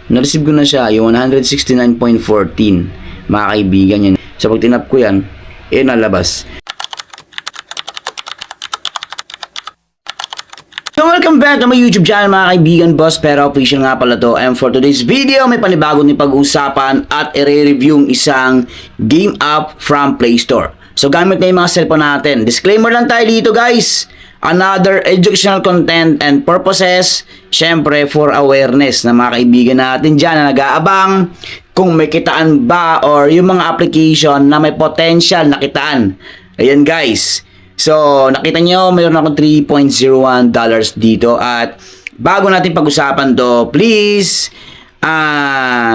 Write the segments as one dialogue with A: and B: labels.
A: na-receive ko na siya, yung 169.14, mga kaibigan yan. So pag tinap ko yan, nalabas. So welcome back to my YouTube channel mga kaibigan, Boss Pera Official nga pala to. And for today's video, may panibago din pag-uusapan at i-review yung isang game app from Play Store. So gamit na yung mga cellphone natin. Disclaimer lang tayo dito guys. Another educational content and purposes, syempre for awareness na mga kaibigan natin dyan na nag-aabang kung may kitaan ba or yung mga application na may potential na kitaan. Ayan guys. So, nakita nyo, mayroon akong $3.01 dito. At bago natin pag-usapan to, please,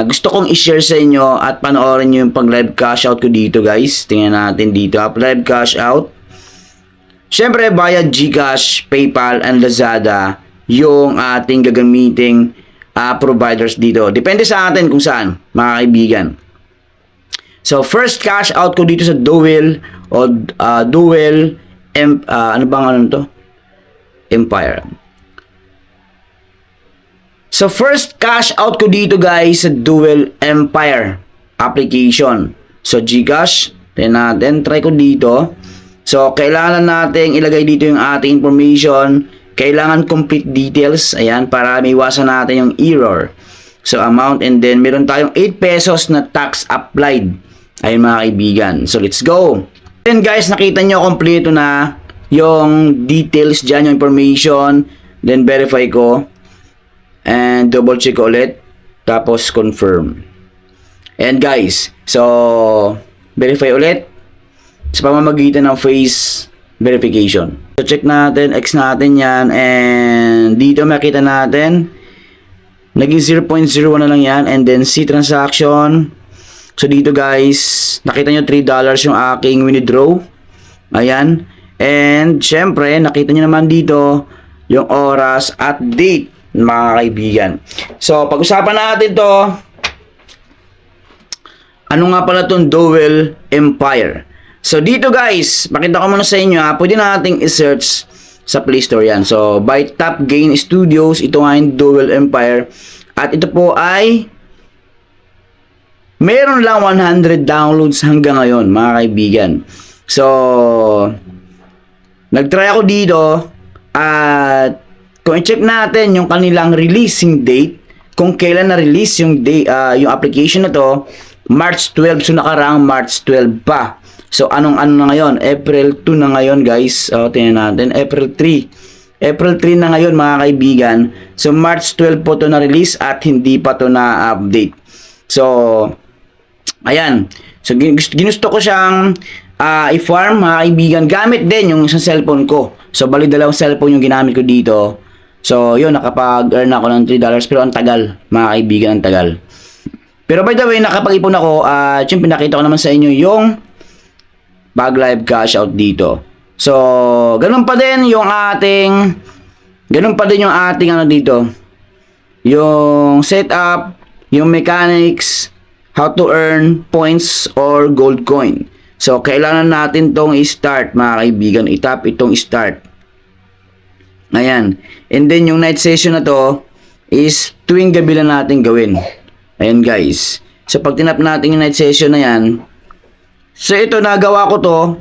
A: gusto kong i-share sa inyo at panoorin nyo yung pang-live cash out ko dito, guys. Tingnan natin dito, live cash out. Siyempre, via GCash, PayPal, and Lazada, yung ating gagamiting providers dito. Depende sa atin kung saan, mga kaibigan. So, first cash out ko dito sa Duel o Duel Empire. So first cash out ko dito guys sa Duel Empire application. So GCash, natin try ko dito. So kailangan nating ilagay dito yung ating information, kailangan complete details, ayan, para maiwasan natin yung error. So amount, and then meron tayong 8 pesos na tax applied. Ayun mga kaibigan. So let's go. Then guys, nakita nyo kompleto na yung details dyan, yung information. Then verify ko. And double check ulit. Tapos confirm. And guys, so verify ulit sa pamamagitan ng face verification. So check natin, X natin yan. And dito makita natin, naging 0.01 na lang yan. And then see transaction. So dito guys, nakita nyo $3 yung aking withdraw. Ayan. And syempre, nakita nyo naman dito yung oras at date, mga kaibigan. So pag-usapan natin to. Ano nga pala itong Duel Empire? So dito guys, pakita ko muna sa inyo pwede nating i-search sa Play Store yan. So by Top Gain Studios, ito nga yung Duel Empire. At ito po ay meron lang 100 downloads hanggang ngayon, mga kaibigan. So, nag-try ako dito at kung i-check natin yung kanilang releasing date, kung kailan na-release yung application na to, March 12. So, nakaraang March 12 pa. So, anong na ngayon? April 2 na ngayon, guys. Tingnan natin. April 3. April 3 na ngayon, mga kaibigan. So, March 12 po to na-release at hindi pa to na-update. So, ayan. So, ginusto ko siyang i-farm, mga kaibigan. Gamit din yung isang cellphone ko. So, bali dalawang cellphone yung ginamit ko dito. So, yun, nakapag-earn ako ng $3. Pero ang tagal, mga kaibigan, ang tagal. Pero by the way, nakapag-ipon ako. Siyempre, nakita ko naman sa inyo yung live cash out dito. So, ganun pa din yung ating ano dito. Yung setup, yung mechanics, how to earn points or gold coin. So, kailangan natin tong i-start, mga kaibigan. I-tap itong start. Ayan. And then, yung night session na to is tuwing gabi lang natin gawin. Ayan, guys. So, pag tinap natin yung night session na yan, so, ito, nagawa ko to.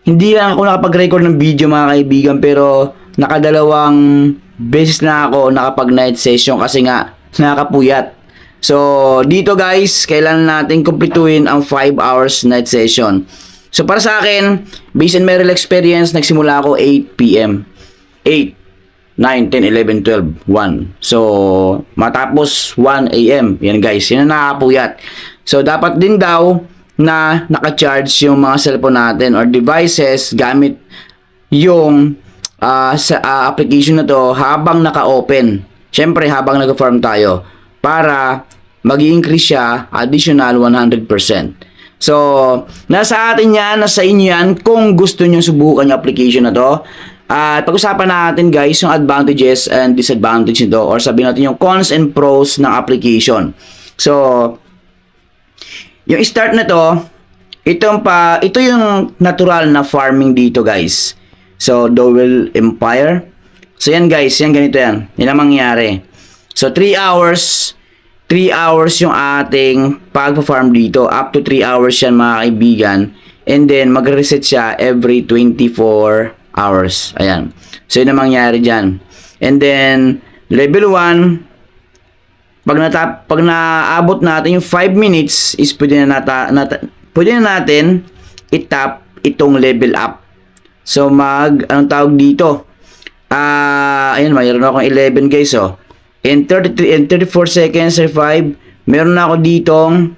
A: Hindi lang ako nakapag-record ng video, mga kaibigan, pero nakadalawang beses na ako nakapag-night session kasi nga, nakakapuyat. So, dito guys, kailangan natin kumpletuhin ang 5 hours night session. So, para sa akin, based on my real experience, nagsimula ako 8 p.m. 8, 9, 10, 11, 12, 1. So, matapos 1 a.m. Yan guys, yun ang nakakapuyat. So, dapat din daw na naka-charge yung mga cellphone natin or devices gamit yung application na to habang naka-open. Siyempre, habang nag-farm tayo. Para mag-i-increase siya additional 100%. So, nasa atin yan, nasa inyo yan kung gusto nyo subukan yung application na to. At pag-usapan natin guys yung advantages and disadvantages nito or sabihin natin yung cons and pros ng application. So, yung start na to, ito yung natural na farming dito guys. So, Duel Empire. So, yan guys, yan ganito yan. Yan ang mangyayari. So, 3 hours 3 hours yung ating pag-farm dito. Up to 3 hours yan mga kaibigan. And then, mag-reset siya every 24 hours. Ayan. So, yun ang mangyari dyan. And then, level 1, pag naabot natin yung 5 minutes, is pwede na natin i-tap itong level up. So, anong tawag dito? Ayan, mayroon akong 11 guys, oh. In 34 seconds, 5, meron na ako ditong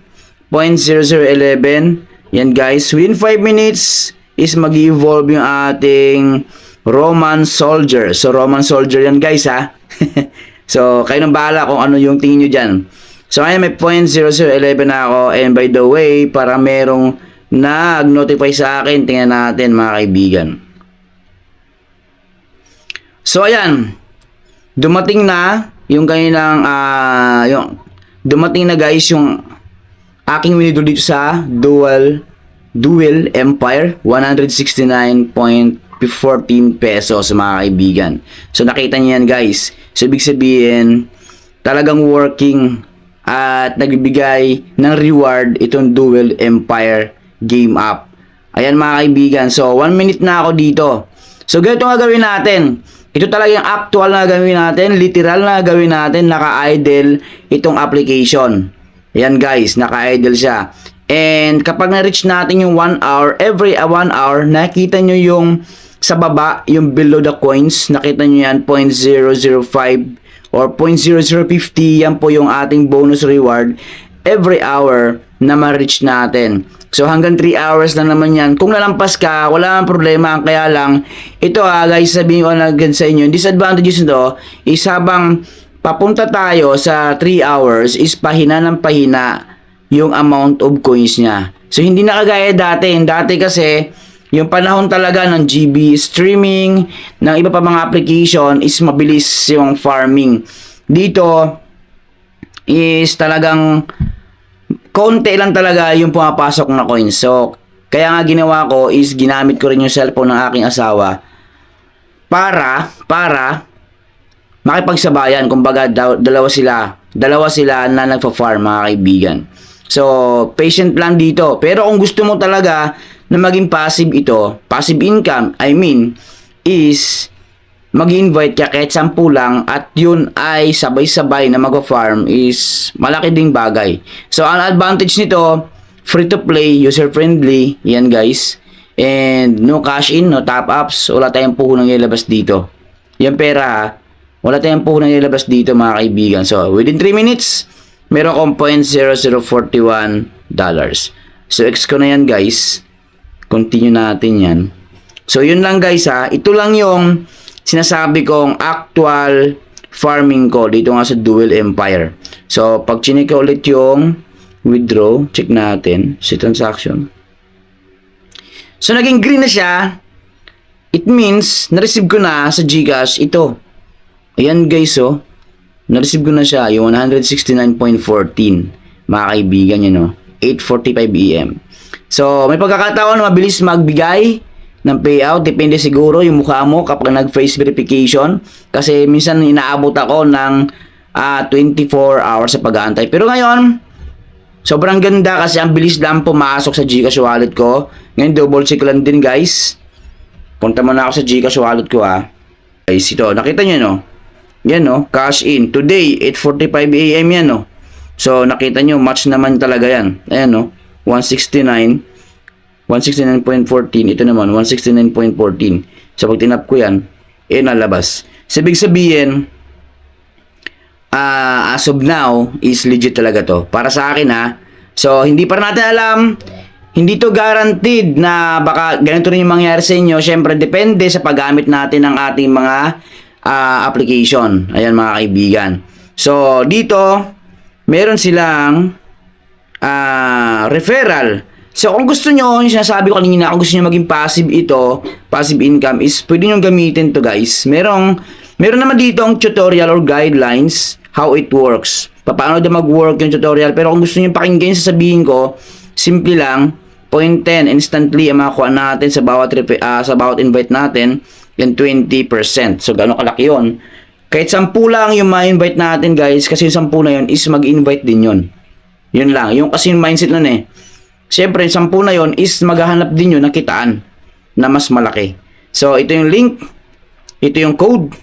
A: 0.0011. Yan guys, within 5 minutes is mag-evolve yung ating Roman Soldier. So, Roman Soldier yan guys, ha. So, kayo nang bahala kung ano yung tingin nyo dyan. So, ayan, may 0.0011 na ako. And by the way, para merong nag-notify sa akin, tingnan natin mga kaibigan. So, ayan, dumating na yung kanilang, dumating na guys yung aking winidro dito sa Duel Empire, 169.14 pesos mga kaibigan. So, nakita niyo yan guys. So, ibig sabihin, talagang working at nagbibigay ng reward itong Duel Empire game app. Ayan mga kaibigan. So, 1 minute na ako dito. So, ganito nga gawin natin. Ito talaga yung actual na gawin natin, literal na gawin natin, naka-idle itong application. Ayan guys, naka-idle siya. And kapag na-reach natin yung 1 hour, every 1 hour, nakita nyo yung sa baba, yung below the coins, nakita nyo yan, 0.005 or 0.0050, yan po yung ating bonus reward every hour na ma-reach natin. So, hanggang 3 hours lang naman yan. Kung nalampas ka, wala nang problema. Kaya lang, ito guys, sabihin ko na agad sa inyo, yung disadvantages nito is habang papunta tayo sa 3 hours, is pahina ng pahina yung amount of coins niya. So, hindi na kagaya dati. Dati kasi, yung panahon talaga ng GB streaming, ng iba pa mga application, is mabilis yung farming. Dito, is talagang konti lang talaga yung pumapasok na coins. So, kaya nga ginawa ko is ginamit ko rin yung cellphone ng aking asawa para makipagsabayan. Kumbaga, dalawa sila na nagpa-farm mga kaibigan. So, patient lang dito. Pero kung gusto mo talaga na maging passive ito, passive income, I mean, is mag-invite ka kahit 10 lang at yun ay sabay-sabay na mag-farm is malaki ding bagay. So, ang advantage nito, free to play, user-friendly, yan guys. And no cash in, no top ups, wala tayong puhunang ilalabas dito. Yan pera, wala tayong puhunang ilalabas dito mga kaibigan. So, within 3 minutes, meron akong $0.0041. So, X ko na yan guys. Continue natin yan. So, yun lang guys ha. Ito lang yung sinasabi kong actual farming ko dito nga sa Duel Empire. So, pag chinik ko ulit yung withdraw, check natin si transaction. So, naging green na siya. It means, na-receive ko na sa GCash ito. Ayan guys, oh. Na-receive ko na siya, yung 169.14. Mga kaibigan yun, oh. 8:45 AM. So, may pagkakataon na mabilis magbigay ng payout, depende siguro yung mukha mo kapag nag-face verification, kasi minsan inaabot ako ng 24 hours sa pag-aantay. Pero ngayon, sobrang ganda kasi ang bilis lang pumasok sa GCash wallet ko. Ngayon, double check lang din guys. Punta muna ako sa GCash wallet ko guys, ito, nakita nyo no? Yan no, cash in. Today, 8:45 AM yan no. So, nakita nyo, match naman talaga yan. Ayan no, 169.14, ito naman 169.14. So pag tinap ko yan, nalabas. So ibig sabihin, as of now is legit talaga to para sa akin So hindi pa natin alam, hindi to guaranteed na baka ganito rin yung mangyari sa inyo. Syempre depende sa paggamit natin ng ating mga application. Ayan mga kaibigan. So dito meron silang referral. So, kung gusto nyo, yung sinasabi ko kanina, kung gusto nyo maging passive ito, passive income, is pwede nyo gamitin to guys. Meron naman dito ang tutorial or guidelines, how it works. Paano daw mag-work yung tutorial. Pero kung gusto nyo pakinggan yung sasabihin ko, simple lang, 0.10 instantly ang makuha natin sa bawat invite natin, yung 20%. So, gano'ng kalaki yun? Kahit 10 lang yung ma-invite natin guys, kasi yung 10 na yun is mag-invite din yun. Yun lang. Yung kasi yung mindset nun eh. Siyempre, 10 na yun is maghahanap din yun ng kitaan na mas malaki. So, ito yung link. Ito yung code.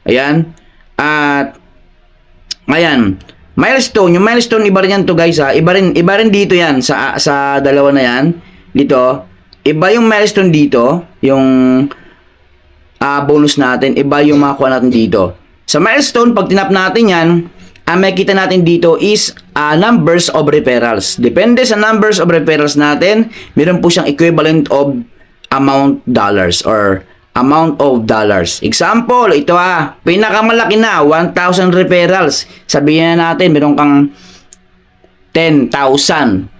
A: Ayan. At, ayan. Milestone. Yung milestone, iba rin yan to guys ha. Iba rin dito yan sa dalawa na yan. Dito. Iba yung milestone dito. Yung bonus natin. Iba yung makuha natin dito. Sa milestone, pag tinap natin yan, ang makikita natin dito is numbers of referrals. Depende sa numbers of referrals natin, meron po siyang equivalent of amount dollars or amount of dollars. Example, ito pinakamalaki na, 1,000 referrals. Sabihin na natin, meron kang 10,000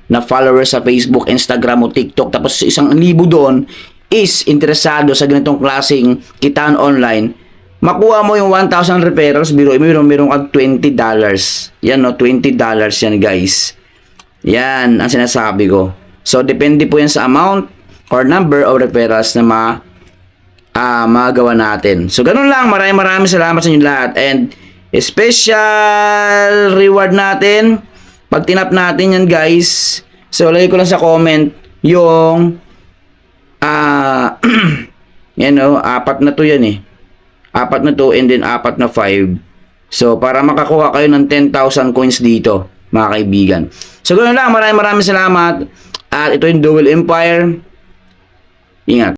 A: na followers sa Facebook, Instagram o TikTok. Tapos 1,000 doon is interesado sa ganitong klaseng kitaan online. Makuha mo yung 1,000 referrals, meron kang $20. Yan no, $20 yan guys. Yan ang sinasabi ko. So, depende po yan sa amount or number of referrals na magawa natin. So, ganun lang. Maraming salamat sa inyo lahat. And, special reward natin, pag tinap natin yan guys, so, lagay ko lang sa comment, yung, yan no, 4 na to yan eh. 4 na to and then 4 na 5. So, para makakuha kayo ng 10,000 coins dito, mga kaibigan. So, ganoon lang. Maraming salamat. At ito yung Duel Empire. Ingat.